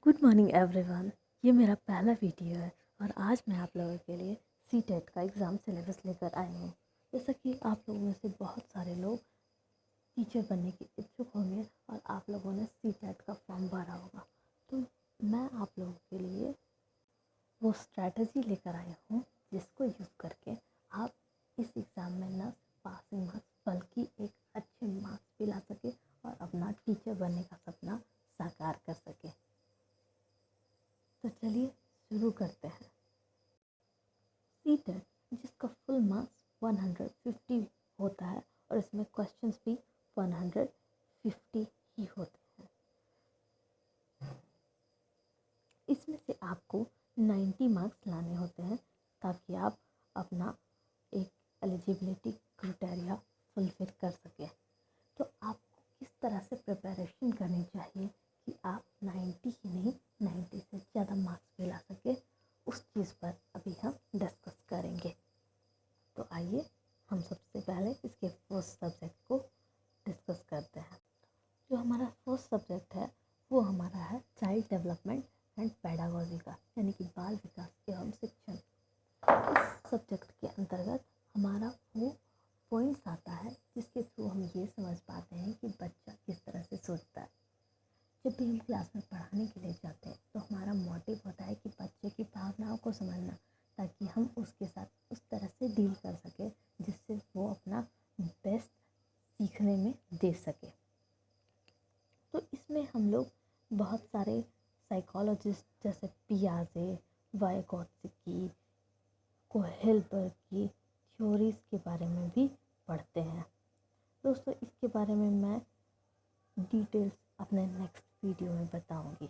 Good morning everyone. ये मेरा पहला वीडियो है और आज मैं आप लोगों के लिए सीटेट का एग्ज़ाम सिलेबस लेकर आई हूँ। जैसा कि आप लोगों में से बहुत सारे लोग टीचर बनने के इच्छुक होंगे और आप लोगों ने सीटेट का फॉर्म भरा होगा, तो मैं आप लोगों के लिए वो स्ट्रैटेजी लेकर आई हूँ जिसको यूज़ करके आप इस एग्ज़ाम में न पासिंग मार्क्स बल्कि एक अच्छे मार्क्स भी ला सके और अपना टीचर बनने का सपना साकार कर सके। तो चलिए शुरू करते हैं। सीटेट जिसका फुल मार्क्स 150 होता है और इसमें क्वेश्चंस भी 150 ही होते हैं। इसमें से आपको 90 मार्क्स लाने होते हैं ताकि आप अपना एक एलिजिबिलिटी क्राइटेरिया फुलफिल कर सकें। तो आपको किस तरह से प्रिपरेशन करनी चाहिए कि आप 90 ही नहीं 90 से ज़्यादा मार्क्स भी ला सके, उस चीज़ पर अभी हम डिस्कस करेंगे। तो आइए हम सबसे पहले इसके फर्स्ट सब्जेक्ट को डिस्कस करते हैं। जो हमारा फर्स्ट सब्जेक्ट है वो हमारा है चाइल्ड डेवलपमेंट एंड पेडागोजी का, यानी कि बाल विकास एवं शिक्षण। इस सब्जेक्ट के अंतर्गत हमारा वो पॉइंट्स आता है जिसके थ्रू हम ये समझ पाते हैं कि बच्चा किस तरह से सोचता है। जब भी हम क्लास में पढ़ाने के लिए जाते हैं तो हमारा मोटिव होता है कि बच्चे की भावनाओं को समझना, ताकि हम उसके साथ उस तरह से डील कर सकें जिससे वो अपना बेस्ट सीखने में दे सके। तो इसमें हम लोग बहुत सारे साइकोलॉजिस्ट जैसे पियाजे, वाइगोत्स्की, कोहेलबर्ग की थ्योरीज़ के बारे में भी पढ़ते हैं। दोस्तों, इसके बारे में मैं डिटेल्स अपने नेक्स्ट वीडियो में बताऊंगी।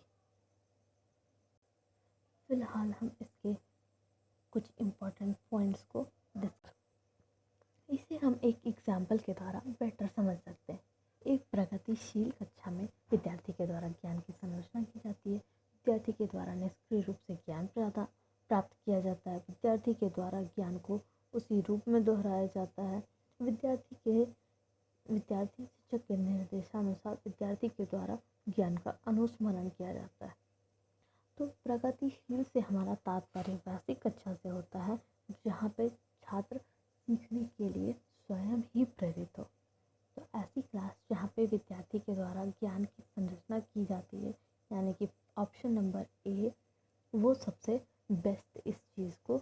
फ़िलहाल हम इसके कुछ इम्पोर्टेंट पॉइंट्स को डिस्कस, इसे हम एक एग्जाम्पल के द्वारा बेटर समझ सकते हैं। एक प्रगतिशील कक्षा में विद्यार्थी के द्वारा ज्ञान की संरचना की जाती है। विद्यार्थी के द्वारा निष्क्रिय रूप से ज्ञान प्राप्त किया जाता है। विद्यार्थी के द्वारा ज्ञान को उसी रूप में दोहराया जाता है। विद्यार्थी शिक्षक के निर्देशानुसार विद्यार्थी के द्वारा ज्ञान का अनुस्मरण किया जाता है। तो प्रगतिशील से हमारा तात्पर्य वैसी कक्षा से होता है जहाँ पे छात्र सीखने के लिए स्वयं ही प्रेरित हो। तो ऐसी क्लास जहाँ पे विद्यार्थी के द्वारा ज्ञान की संरचना की जाती है, यानी कि ऑप्शन नंबर ए वो सबसे बेस्ट इस चीज़ को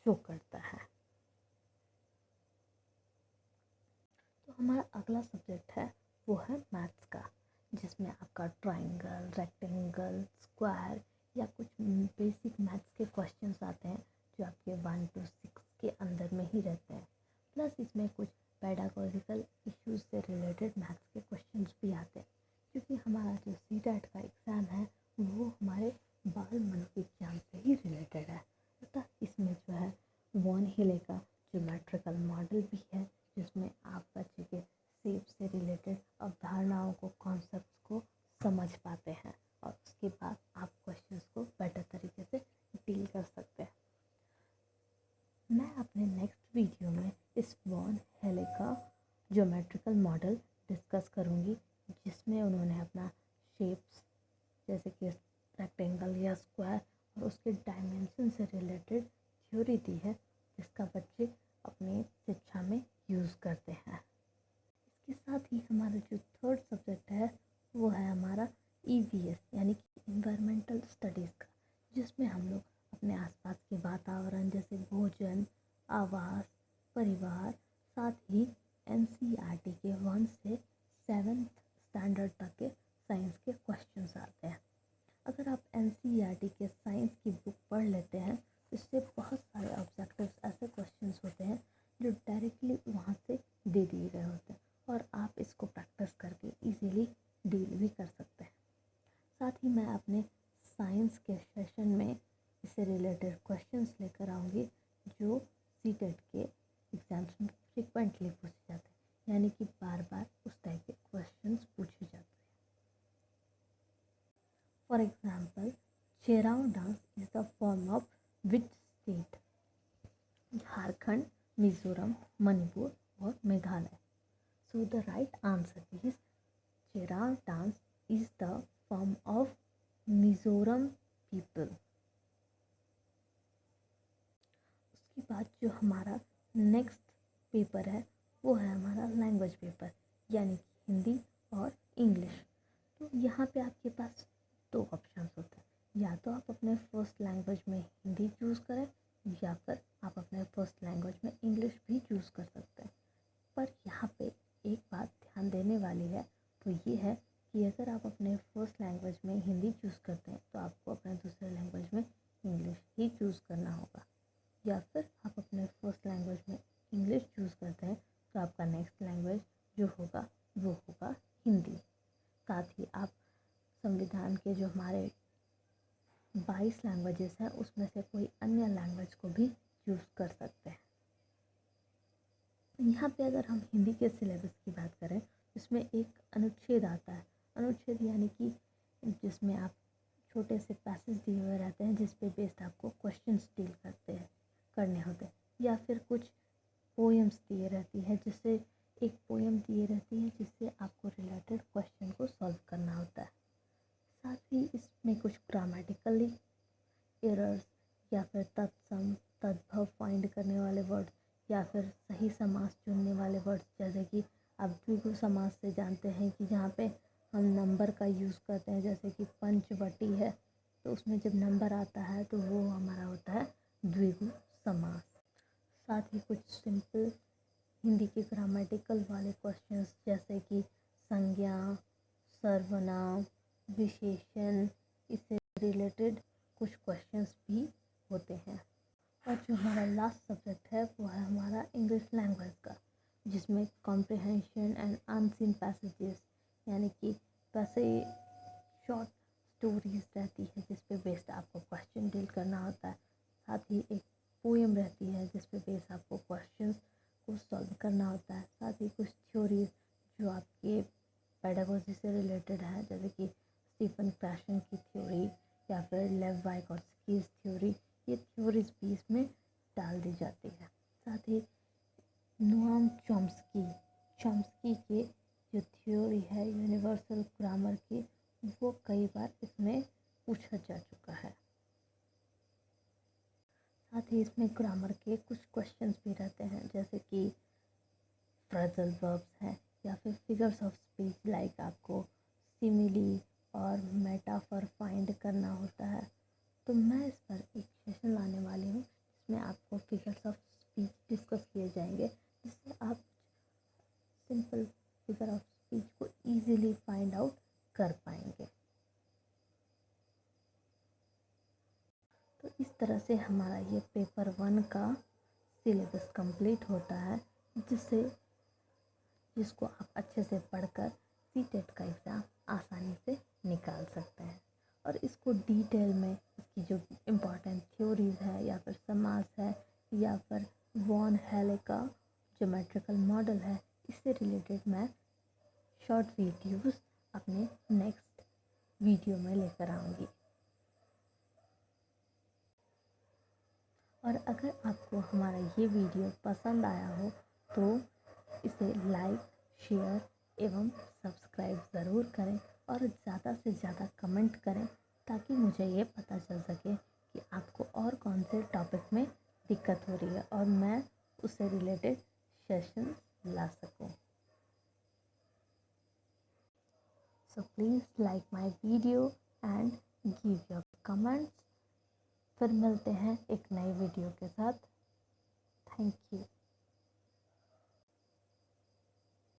शो करता है। तो हमारा अगला सब्जेक्ट है वो है मैथ्स का, जिसमें आपका ट्राइंगल, रेक्टेंगल, स्क्वायर या कुछ बेसिक मैथ्स के क्वेश्चंस आते हैं जो आपके 1 to 6 के अंदर में ही रहते हैं। प्लस इसमें कुछ पेडागोजिकल इश्यूज से रिलेटेड मैथ्स के क्वेश्चंस भी आते हैं, क्योंकि हमारा जो सीटेट का एग्ज़ाम है वो हमारे बाल मनोविज्ञान से ही रिलेटेड है। अतः इसमें जो है वॉन हिले का ज्योमेट्रिकल मॉडल भी है, जिसमें आप बच्चे के शेप से रिलेटेड अवधारणाओं को, कॉन्सेप्ट्स को समझ पाते हैं और उसके बाद आप क्वेश्चंस को बेटर तरीके से डील कर सकते हैं। मैं अपने नेक्स्ट वीडियो में इस वॉन हेले का ज्योमेट्रिकल मॉडल डिस्कस करूंगी, जिसमें उन्होंने अपना शेप्स जैसे कि रेक्टेंगल या स्क्वायर और उसके डायमेंशन से रिलेटेड थ्योरी दी है, जिसका बच्चे अपनी शिक्षा में यूज़ करते हैं। इसके साथ ही हमारा जो थर्ड सब्जेक्ट है वो है हमारा EVS, यानी कि इन्वायरमेंटल स्टडीज़ का, जिसमें हम लोग अपने आसपास के वातावरण जैसे भोजन, आवास, परिवार, साथ ही NCERT के 1 से 7th स्टैंडर्ड तक के साइंस के क्वेश्चंस आते हैं। अगर आप NCERT के साइंस की बुक पढ़ लेते हैं तो इससे बहुत सारे ऑब्जेक्टिव्स ऐसे क्वेश्चंस होते हैं जो डायरेक्टली वहाँ से दे दिए गए होते हैं और आप इसको प्रैक्टिस करके इजीली डील भी कर सकते हैं। साथ ही मैं अपने साइंस के सेशन में इससे रिलेटेड क्वेश्चंस लेकर आऊँगी जो सीटेट के एग्ज़ाम्स में फ्रिक्वेंटली पूछे जाते हैं, यानी कि बार बार उस टाइप के क्वेश्चंस पूछे जाते हैं। For example, Cheraw dance is the form of which state? Jharkhand, Mizoram, Manipur और Meghalaya. So the right answer is Chera dance is the form of Mizoram people. उसके बाद जो हमारा नेक्स्ट पेपर है वो है हमारा लैंग्वेज पेपर, यानी कि हिंदी और इंग्लिश। तो यहाँ पे आपके पास दो ऑप्शंस होते हैं, या तो आप अपने फर्स्ट लैंग्वेज में हिंदी चूज़ करें या फिर आप अपने फर्स्ट लैंग्वेज में इंग्लिश भी चूज़ कर सकते हैं। पर यहाँ पे एक बात ध्यान देने वाली है, तो ये है कि अगर आप अपने फर्स्ट लैंग्वेज में हिंदी चूज़ करते हैं तो आपको अपने दूसरे लैंग्वेज में इंग्लिश ही चूज़ करना होगा, या फिर आप अपने फर्स्ट लैंग्वेज में इंग्लिश चूज़ करते हैं तो आपका नेक्स्ट लैंग्वेज जो होगा वो होगा हिंदी। साथ ही आप संविधान के जो हमारे 22 लैंग्वेजेस हैं उसमें से कोई अन्य लैंग्वेज को भी चूज़ कर सकते हैं। यहाँ पे अगर हम हिंदी के सिलेबस की बात करें, इसमें एक अनुच्छेद आता है। अनुच्छेद यानी कि जिसमें आप छोटे से पैसेज दिए हुए रहते हैं जिस पे बेस्ड आपको क्वेश्चंस डील करने होते हैं, या फिर कुछ पोएम्स दिए रहती है, जिससे एक पोएम दिए रहती है जिससे आपको रिलेटेड क्वेश्चन को सॉल्व करना होता है। साथ ही इसमें कुछ ग्रामेटिकली एरर्स या फिर तत्सम तद्भव फाइंड करने वाले वर्ड्स या फिर सही समास चुनने वाले वर्ड्स, जैसे कि आप द्विगु समास से जानते हैं कि जहाँ पे हम नंबर का यूज़ करते हैं, जैसे कि पंचवटी है तो उसमें जब नंबर आता है तो वो हमारा होता है द्विगु समास। साथ ही कुछ सिंपल हिंदी के ग्रामेटिकल वाले क्वेश्चंस, जैसे कि संज्ञा, सर्वनाम, विशेषण, इससे रिलेटेड कुछ क्वेश्चंस भी होते हैं। और जो हमारा लास्ट सब्जेक्ट है वो है हमारा इंग्लिश लैंग्वेज का, जिसमें कॉम्प्रिहेंशन एंड अनसीन पैसेजेस, यानी कि वैसे शॉर्ट स्टोरीज रहती है जिस पे बेस्ड आपको क्वेश्चन डील करना होता है। साथ ही एक पोएम रहती है जिस पे बेस्ड आपको क्वेश्चंस को सॉल्व करना होता है। साथ ही कुछ थ्योरीज जो आपके पेडागोजी से रिलेटेड है, जैसे कि स्टीफन क्रैशन की थ्योरी या फिर लेव वाइगोत्स्कीज थ्योरी, ये थ्योरीज भी इसमें डाल दी जाती है। साथ ही नोआम चॉम्स्की के जो थ्योरी है यूनिवर्सल ग्रामर की, वो कई बार इसमें पूछा जा चुका है। साथ ही इसमें ग्रामर के कुछ क्वेश्चंस भी रहते हैं, जैसे कि फ्रेजल वर्ब्स हैं या फिर फिगर्स ऑफ स्पीच, लाइक आपको सिमिली और मेटाफर फाइंड करना होता है। तो मैं इस पर एक सेशन लाने वाली हूँ जिसमें आपको फिगर्स ऑफ स्पीच डिस्कस किए जाएंगे, जिससे आप सिंपल फिगर ऑफ स्पीच को इजीली फाइंड आउट कर पाएंगे। तो इस तरह से हमारा ये पेपर 1 का सिलेबस कंप्लीट होता है, जिसको आप अच्छे से पढ़कर सीटेट का एग्ज़ाम आसानी से निकाल सकते हैं। और इसको डिटेल में इसकी जो इम्पोर्टेंट थ्योरीज है या फिर समास है या फिर वॉन हेले का ज्योमेट्रिकल मॉडल है, इससे रिलेटेड मैं शॉर्ट वीडियोस अपने नेक्स्ट वीडियो में लेकर आऊँगी। और अगर आपको हमारा ये वीडियो पसंद आया हो तो इसे लाइक, शेयर एवं सब्सक्राइब ज़रूर करें और ज़्यादा से ज़्यादा कमेंट करें, ताकि मुझे ये पता चल सके कि आपको और कौन से टॉपिक में दिक्कत हो रही है और मैं उससे रिलेटेड सेशन ला सकूं। So please like my video and give your comments. फिर मिलते हैं एक नई वीडियो के साथ। Thank you.